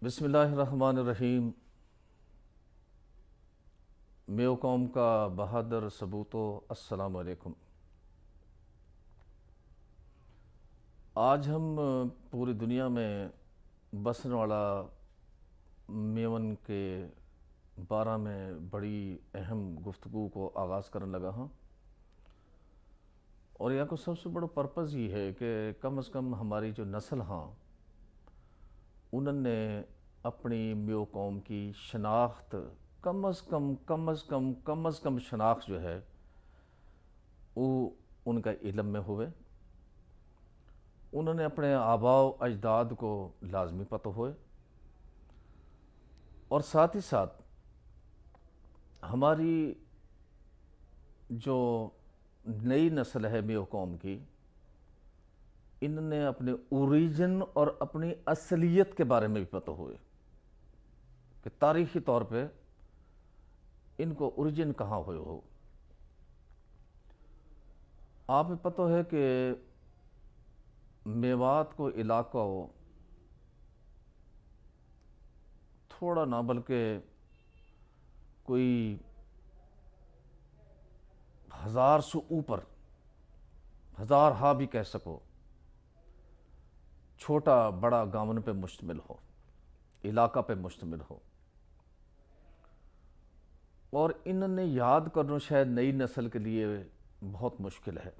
بسم اللہ الرحمن الرحیم۔ میو قوم کا بہادر ثبوتو، السلام علیکم۔ آج ہم پوری دنیا میں بسنے والا میون کے بارے میں بڑی اہم گفتگو کو آغاز کرنے لگا ہاں، اور یا کو سب سے بڑا پرپز یہ ہے کہ کم از کم ہماری جو نسل ہاں انہوں نے اپنی میو قوم کی شناخت کم از کم شناخت جو ہے وہ ان کا علم میں ہوئے، انہوں نے اپنے آباء و اجداد کو لازمی پتہ ہوئے، اور ساتھ ہی ساتھ ہماری جو نئی نسل ہے میو قوم کی، انہوں نے اپنے اوریجن اور اپنی اصلیت کے بارے میں بھی پتہ ہوئے کہ تاریخی طور پہ ان کو اوریجن کہاں ہوئے ہو۔ آپ کو پتہ ہے کہ میوات کو علاقہ ہو تھوڑا نہ بلکہ کوئی 1000 سے اوپر، 1000 ہاں بھی کہہ سکو، چھوٹا بڑا گاؤں پہ مشتمل ہو، علاقہ پہ مشتمل ہو، اور انہوں نے یاد کرنا شاید نئی نسل کے لیے بہت مشکل ہے۔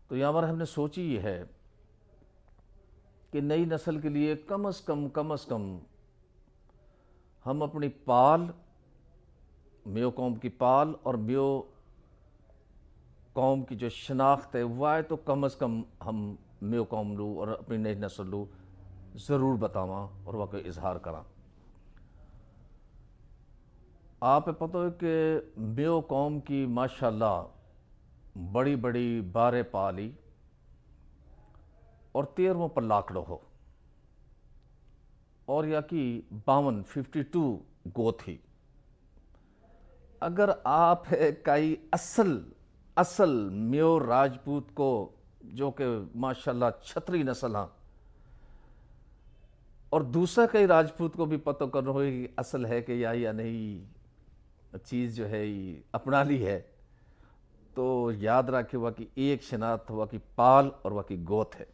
تو یہاں پر ہم نے سوچی یہ ہے کہ نئی نسل کے لیے کم از کم ہم اپنی میو قوم کی پال اور میو قوم کی جو شناخت ہے وہ تو کم از کم ہم میو قوم لو اور اپنی نئی نسل لو ضرور بتاواں اور وہ کو اظہار کراں۔ آپ پتہ ہے کہ میو قوم کی ماشاءاللہ بڑی بڑی بارے پالی اور 13واں پر لاکڑو ہو، اور یا کی 52 گو تھی۔ اگر آپ کئی اصل میو راجپوت کو جو کہ ماشاءاللہ چھتری نسل ہاں، اور دوسرا کئی راجپوت کو بھی پتہ کرنا ہوئے کہ اصل ہے کہ یا نہیں چیز جو ہے یہ اپنا لی ہے، تو یاد رکھے ہوا کہ ایک شناخت ہوا کہ پال اور ہوا کہ گوت ہے۔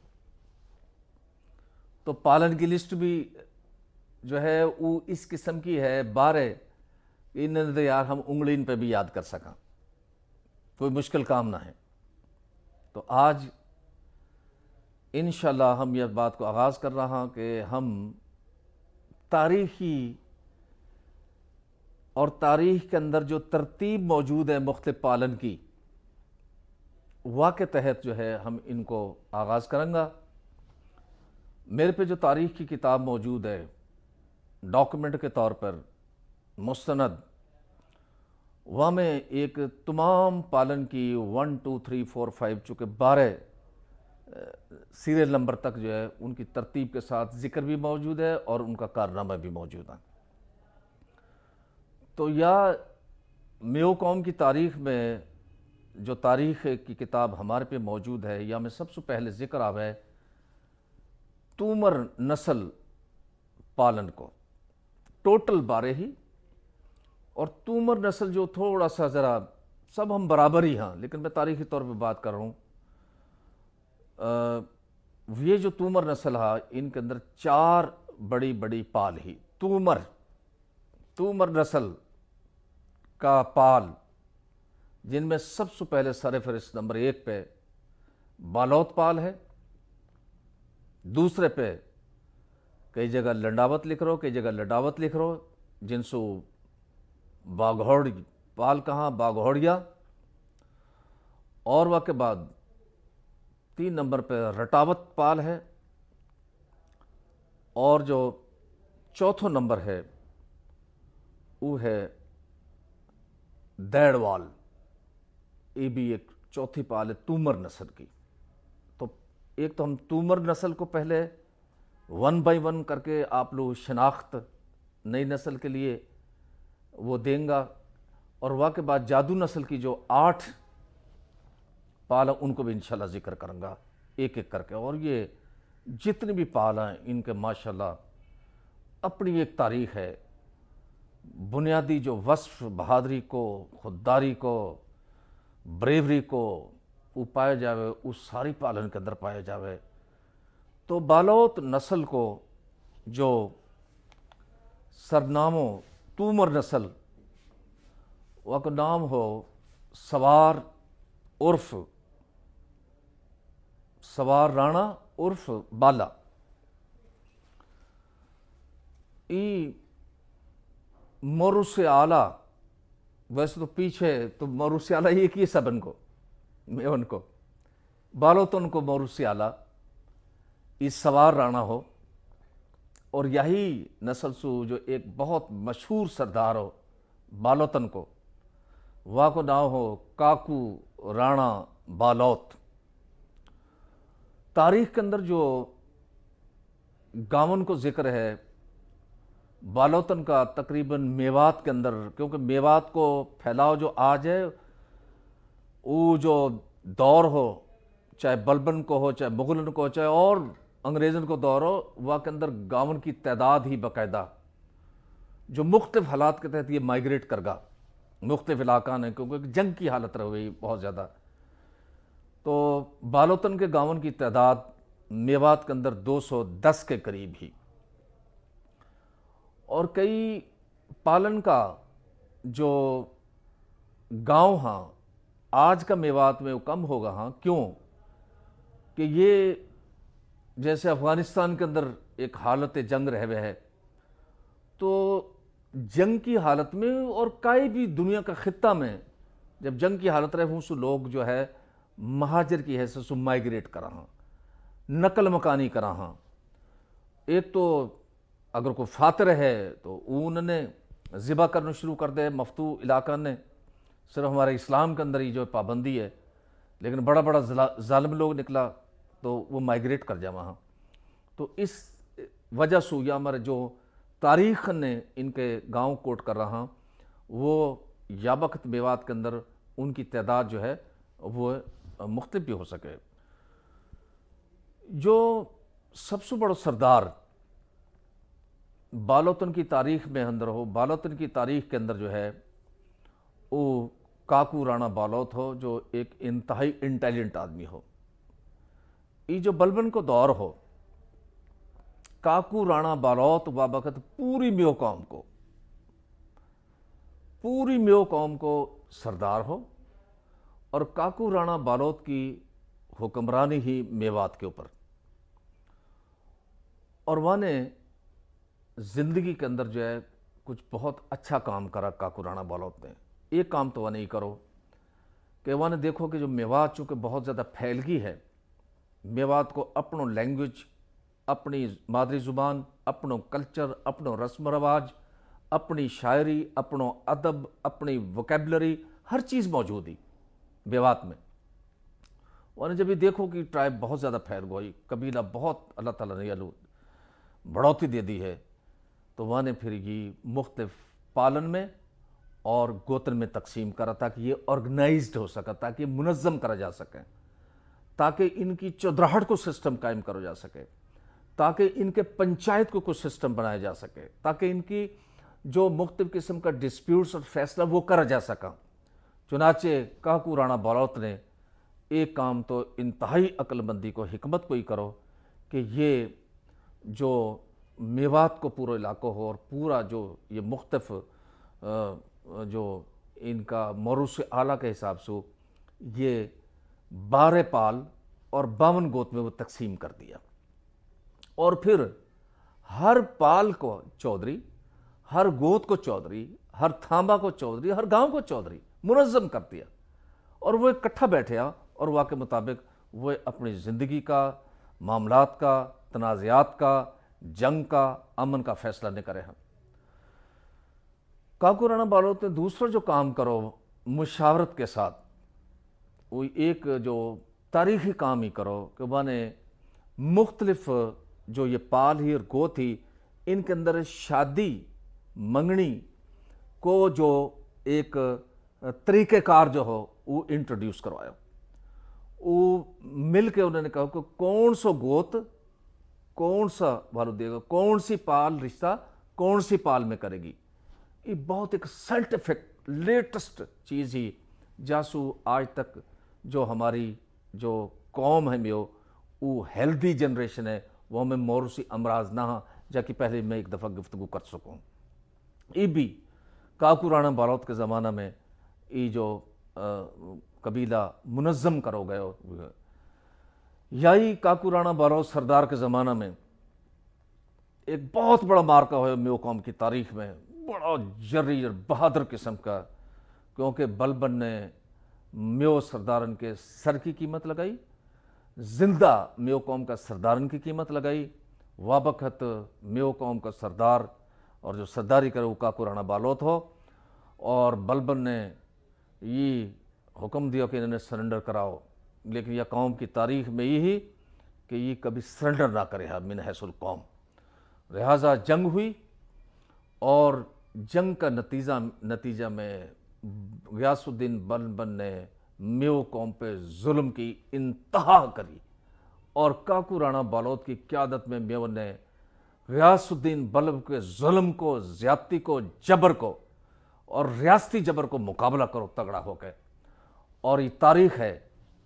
تو پالن کی لسٹ بھی جو ہے وہ اس قسم کی ہے 12، انہوں نے یار ہم انگلین پہ بھی یاد کر سکاں، کوئی مشکل کام نہ ہے۔ تو آج انشاءاللہ ہم یہ بات کو آغاز کر رہا ہوں کہ ہم تاریخی اور تاریخ کے اندر جو ترتیب موجود ہے مختلف پالن کی، واقع تحت جو ہے ہم ان کو آغاز کریں گا۔ میرے پہ جو تاریخ کی کتاب موجود ہے ڈاکومنٹ کے طور پر مستند، وہاں میں ایک تمام پالن کی 1 2 3 4 5 چونکہ 12 سیریل نمبر تک جو ہے ان کی ترتیب کے ساتھ ذکر بھی موجود ہے اور ان کا کارنامہ بھی موجود ہے۔ تو یا میو قوم کی تاریخ میں جو تاریخ کی کتاب ہمارے پہ موجود ہے، یا میں سب سے پہلے ذکر آوے ہے تومر نسل پالن کو، ٹوٹل 12 ہی، اور تومر نسل جو تھوڑا سا ذرا سب ہم برابر ہی ہاں لیکن میں تاریخی طور پہ بات کر رہا ہوں۔ یہ جو تومر نسل ہے ان کے اندر 4 بڑی بڑی پال ہی تومر نسل کا پال، جن میں سب سے پہلے سر فہرست نمبر 1 پہ بالوت پال ہے، دوسرے پہ کئی جگہ لنڈاوت لکھ رہو، کئی جگہ لڈاوت لکھ رہو، جن سو باگھوڑ پال کہاں باگھوڑیا، اور وہ کے بعد 3 نمبر پہ رٹاوت پال ہے، اور جو چوتھا نمبر ہے وہ ہے دیڑوال، یہ بھی ایک چوتھی پال ہے تومر نسل کی۔ تو ایک تو ہم تومر نسل کو پہلے 1 بائی 1 کر کے آپ لوگ شناخت نئی نسل کے لیے وہ دیں گا، اور وہ کے بعد جادو نسل کی جو 8 پال ان کو بھی انشاءاللہ ذکر کروں گا ایک ایک کر کے، اور یہ जितनी भी पाल हैं इनके माशाल्लाह अपनी एक तारीख है। बुनियादी जो वस्फ बहादुरी को, खुददारी को, ब्रेवरी को वो पाया जावे, उस सारी पालन के अंदर पाया जावे। तो बालोत नस्ल को जो सरनामो तूमर नस्ल वह नाम हो सवार उर्फ सवार राणा उर्फ बाला। ई मोरू से आला, वैसे तो पीछे तो मोरू से आला एक ही सबन को मैं उनको बालो तो उनको मोरू से आला इस सवार राणा हो। और यही नस्ल सु जो एक बहुत मशहूर सरदार हो बालोतन को, वह को नाम हो काकू राणा बालोत। तारीख के अंदर जो गावन को जिक्र है बालोतन का तकरीबन मेवात के अंदर, क्योंकि मेवात को फैलाव जो आज है वो जो दौर हो, चाहे बलबन को हो, चाहे मुगलन को हो, चाहे और अंग्रेज़न को दौर हो, वह के अंदर गावन की तादाद ही बाकायदा जो मुख्तलिफ हालात के तहत ये माइग्रेट करगा मुख्तलिफ इलाका ने, क्योंकि जंग की हालत रह गई बहुत ज़्यादा। तो बालोतन के गावन की तादाद मेवात के अंदर 210 के करीब ही। और कई पालन का जो गांव हाँ आज का मेवात में वो कम होगा। हाँ क्यों कि ये जैसे अफ़गानिस्तान के अंदर एक हालत जंग रह हुए है, तो जंग की हालत में और कई भी दुनिया का खित्ता में जब जंग की हालत रहे सो लोग जो है महाजर की हैसियत से माइग्रेट करा हाँ, नकल मकानी करा हाँ। एक तो अगर कोई फातर है तो उन्होंने ज़िबा करना शुरू कर दे, मफतू इलाका ने सिर्फ हमारे इस्लाम के अंदर ही जो पाबंदी है, लेकिन बड़ा बड़ा जालिम लोग निकला तो वो माइग्रेट कर जाए वहाँ। तो इस वजह से या हमारे जो तारीख़ ने इनके गांव कोट कर रहा, वो या वक्त मेवात के अंदर उनकी तादाद जो है वो मुख्तलिफ भी हो सके। जो सबसे बड़ा सरदार बालोतन की तारीख में अंदर हो, बालोतन की तारीख के अंदर जो है वो काकू राणा बालोत हो, जो एक इंतहाई इंटेलिजेंट आदमी हो। ये जो बलबन को दौर हो, काकू राणा बालोत वाबकत पूरी म्यो कौम को सरदार हो, और काकू राणा बालोत की हुक्मरानी ही मेवात के ऊपर। और वह ने ज़िंदगी के अंदर जो है कुछ बहुत अच्छा काम करा काकू राणा बालोत ने। एक काम तो वह नहीं करो कि वह ने देखो कि जो मेवात चूँकि बहुत ज़्यादा फैल गई है, मेवात को अपनों लैंग्वेज, अपनी मादरी ज़ुबान, अपनों कल्चर, अपनों रस्म रवाज, अपनी शायरी, अपनों अदब, अपनी वोकेबलरी, हर चीज़ मौजूद ही मेवात में। उन्हें जब ये देखो कि ट्राइब बहुत ज़्यादा फैल गई, कबीला बहुत अल्लाह ताला ने बढ़ोतरी दे दी है, तो वह ने फिर ये मुख्तलिफ पालन में और गोत्र में तकसीम करा ताकि ये ऑर्गेनाइज्ड हो सके, ताकि मुनज़्ज़म करा जा सके, ताकि इनकी चौधराहट को सिस्टम कायम करा जा सके, ताकि इनके पंचायत को कुछ सिस्टम बनाया जा सके, ताकि इनकी जो मुख्तलिफ किस्म का डिस्प्यूट्स और फैसला वो करा जा सका। चुनाचे काकू राणा बालोत ने एक काम तो इंतहाई अक्लमंदी को, हिकमत को ही करो कि ये जो मेवात को पूरा इलाका हो और पूरा जो ये मुख्तलिफ जो इनका मौरूस आला के हिसाब से ये 12 पाल और 52 गोत में वो तकसीम कर दिया। और फिर हर पाल को चौधरी, हर गोत को चौधरी, हर थांबा को चौधरी, हर गांव को चौधरी मुनज़्ज़म कर दिया। और वो इकट्ठा बैठे और वह के मुताबिक वो अपनी ज़िंदगी का, मामलात का, तनाज़ात का, जंग का, अमन का फैसला नहीं करे हैं। काकू राणा बालोत ने दूसरा जो काम करो मुशावरत के साथ, वो एक जो तारीख़ी काम ही करो कि वह ने मुख्तलिफ जो ये पाल ही और गोत ही, इनके अंदर शादी मंगनी को जो एक तरीक़ेकार जो हो वो इंट्रोड्यूस करवाया। वो मिल के उन्होंने कहा कि कौन सो गोत कौन सा भालू देगा, कौन सी पाल रिश्ता कौन सी पाल में करेगी। ये बहुत एक साइंटिफिक लेटेस्ट चीज़ ही जासू आज तक जो हमारी जो कौम है मेो वो हेल्दी जनरेशन है वो हमें मोरूसी अमराज ना जाकि पहले मैं एक दफ़ा गुफ्तगू कर सकूँ। ये भी काकू राणा बालोत के ज़माना में ये जो कबीला मुनज़्ज़म करो गए, यही काकू राणा बालोत सरदार के ज़माना में एक बहुत बड़ा मार्का हो मेो कौम की तारीख में, बड़ा जर्री और बहादुर किस्म का, क्योंकि बलबन ने मेो सरदारन के सर की कीमत लगाई, जिंदा मेो कौम का सरदारन की कीमत लगाई। वाबखत मेो कौम का सरदार और जो सरदारी करे वो काकू राणा बालोत हो, और बलबन ने ये हुक्म दिया कि इन्हें सरेंडर कराओ, लेकिन यह कौम की तारीख में यही कि ये कभी सरेंडर ना करे मिन हैसुल कौम। लिहाजा जंग हुई और जंग का नतीजा में गयासुद्दीन बलबन ने मेो कौम पे जुल्म की इंतहा करी, और काकू राणा बालोत की क़यादत में मेो ने गयासुद्दीन बल्ब के जुल्म को, ज़्यादती को, जबर को और रियासती जबर को मुकाबला करो तगड़ा होकर। और ये तारीख है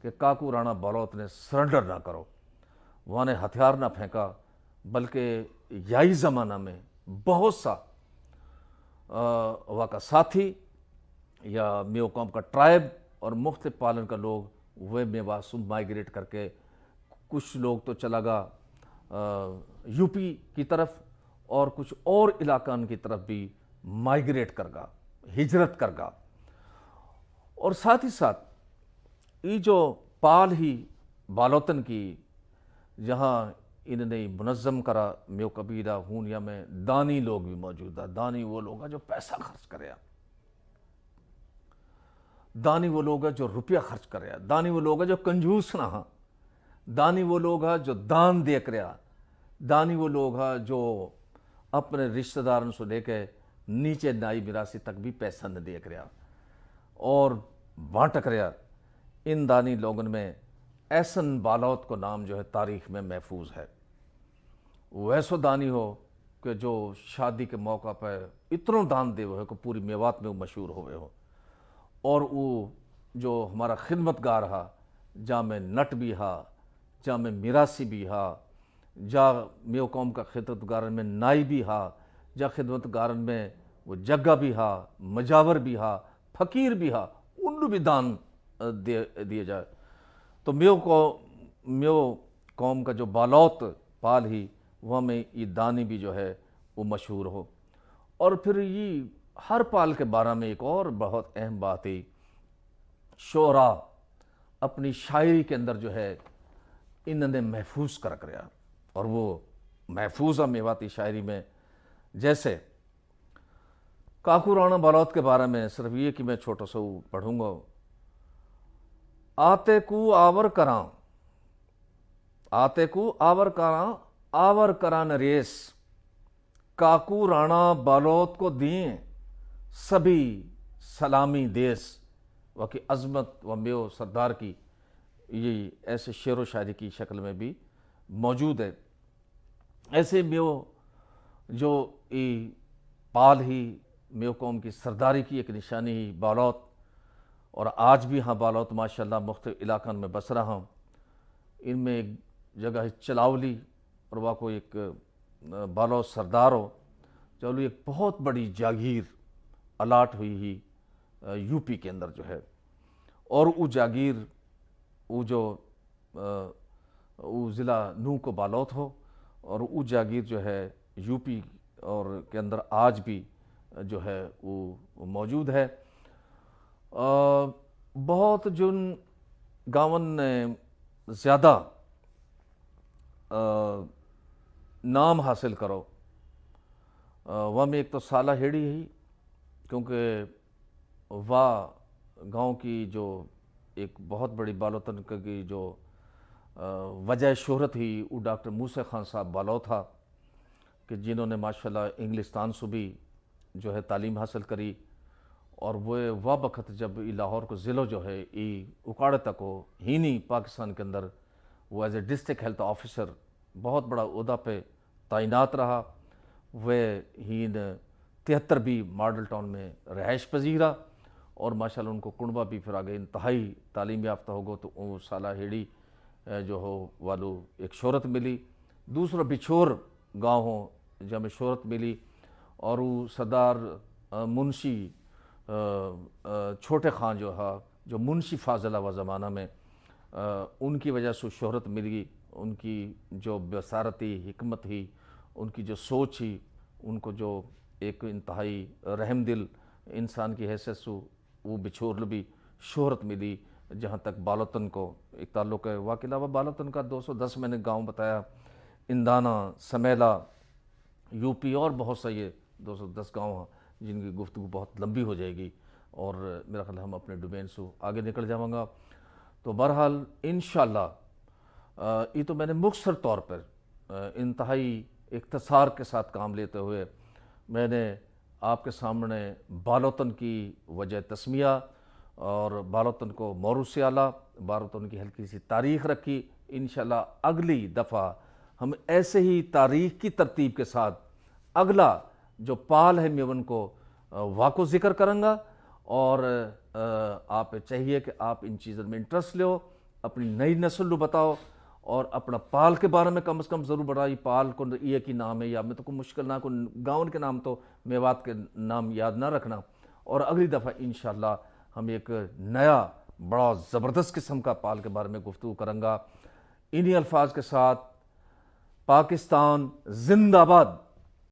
कि काकू राणा बालोत ने सरेंडर ना करो, वहाँ ने हथियार ना फेंका, बल्कि यही ज़माना में बहुत सा वहाँ का साथी या मेो कौम का ट्राइब और मुख्तलिफ पालन का लोग वे मेवासुम माइग्रेट करके, कुछ लोग तो चला गा यूपी की तरफ और कुछ और इलाकान की तरफ भी माइग्रेट करगा, हिजरत करगा। और साथ ही साथ ये जो पाल ही बालोतन की जहाँ इन्होंने मुनज़्ज़म करा मेो कबीला हूनिया में दानी लोग भी मौजूद है। दानी वो लोग हैं जो पैसा खर्च करे, दानी वो लोग हैं जो रुपया खर्च करे, दानी वो लोग हैं जो कंजूस ना हाँ, दानी वो लोग हैं जो दान दे कर, दानी वो लोग हैं जो अपने रिश्तेदारों से लेके नीचे नाई मिरासी तक भी पैसा न दे कर और बांट कर। इन दानी लोगों में एहसन बालोत को नाम जो है तारीख में महफूज है। वैसो दानी हो कि जो शादी के मौका पर इतनो दान दे हो कि पूरी मेवात में वो मशहूर हुए हो, और वो जो हमारा खिदमतगार हा, जा में नट भी हा, जा में मिरासी भी हा, जा मेो कौम का खिदमतगारन में नाई भी हा, जा खिदमतगारन में वो जग्गा भी हा, मजावर भी हा, फ़कीर भी हा, उन भी दान दिए जाए। तो मेो कौम का जो बालोत पाल ही वहाँ में ये दानी भी जो है वो मशहूर हो। और फिर ये हर पाल के बारे में एक और बहुत अहम बात है, शोरा अपनी शायरी के अंदर जो है इन्होंने महफूज कर कराया, और वो महफूज मेवाती शायरी में जैसे काकू राणा बालोत के बारे में सिर्फ ये कि मैं छोटा सा पढ़ूंगा। आते को आवर करां, आते को आवर करां, आवर करां रेस, काकू राणा बालोत को दिए सभी सलामी देश। वकी अजमत व मेो सरदार की ये ऐसे शेर व शायरी की शक्ल में भी मौजूद है। ऐसे मेो जो ये पाल ही मेो कौम की सरदारी की एक निशानी ही बालोत, और आज भी हाँ बालोत माशाल्लाह मुख्तलिफ इलाक़न में बस रहा हूँ। इनमें एक जगह है चलावली, और वहाँ को एक बालोत सरदार हो, चलो एक बहुत बड़ी जागीर अलाट हुई ही यूपी के अंदर जो है, और वो जागीर वो जो वो ज़िला नूह को बालोत हो, और वो जागीर जो है यूपी और के अंदर आज भी जो है वो मौजूद है। बहुत जिन गाँवन ने ज़्यादा नाम हासिल करो, वह में एक तो साला हेड़ी ही, क्योंकि वाह गांव की जो एक बहुत बड़ी बालोतन की जो वजह शोहरत ही वो डॉक्टर मूसा खान साहब बालो था, कि जिन्होंने माशाल्लाह इंग्लिस्तान से भी जो है तालीम हासिल करी, और वह वक्त जब लाहौर को ज़िलो जो है ये उकाड़े तक हो ही नहीं पाकिस्तान के अंदर, वो as a district health officer بہت بڑا عہدہ پہ تعینات رہا، وہ ہین 73 بھی ماڈل ٹاؤن میں رہائش پذیرا، اور ماشاءاللہ ان کو کنبہ بھی پھر آگے انتہائی تعلیم یافتہ ہوگا تو وہ سالہ ہیڑی جو ہو والو ایک شہرت ملی۔ دوسرا بچھور گاؤں ہو جہاں میں شہرت ملی، اور وہ سردار منشی چھوٹے خان جو ہا جو منشی فاضلہ و زمانہ میں ان کی وجہ سے شہرت مل گئی، ان کی جو بصارتی حکمت ہی، ان کی جو سوچ ہی، ان کو جو ایک انتہائی رحم دل انسان کی حیثیت سے وہ بچھور بھی شہرت ملی۔ جہاں تک بالوتن کو ایک تعلق ہے، واقعی علاوہ بالوتن کا 210 میں نے گاؤں بتایا، اندانہ، سمیلا، یو پی اور بہت سا یہ 210 گاؤں ہیں جن کی گفتگو بہت لمبی ہو جائے گی، اور میرا خیال ہم اپنے ڈومین سے آگے نکل جاؤں گا۔ تو بہرحال انشاءاللہ یہ تو میں نے مختصر طور پر انتہائی اختصار کے ساتھ کام لیتے ہوئے میں نے آپ کے سامنے بالوتن کی وجہ تسمیہ اور بالوتن کو موروث اعلیٰ، بالوتن کی ہلکی سی تاریخ رکھی۔ انشاءاللہ اگلی دفعہ ہم ایسے ہی تاریخ کی ترتیب کے ساتھ اگلا جو پال ہے میون کو واقع ذکر کروں گا، اور آپ چاہیے کہ آپ ان چیزوں میں انٹرسٹ لو، اپنی نئی نسل کو بتاؤ، اور اپنا پال کے بارے میں کم از کم ضرور بڑھائی۔ پال کو یہ کی نام ہے یا میں تو کوئی مشکل نہ کوئی گاؤں کے نام تو میوات کے نام یاد نہ رکھنا، اور اگلی دفعہ انشاءاللہ ہم ایک نیا بڑا زبردست قسم کا پال کے بارے میں گفتگو کروں گا۔ انہی الفاظ کے ساتھ پاکستان زندہ باد۔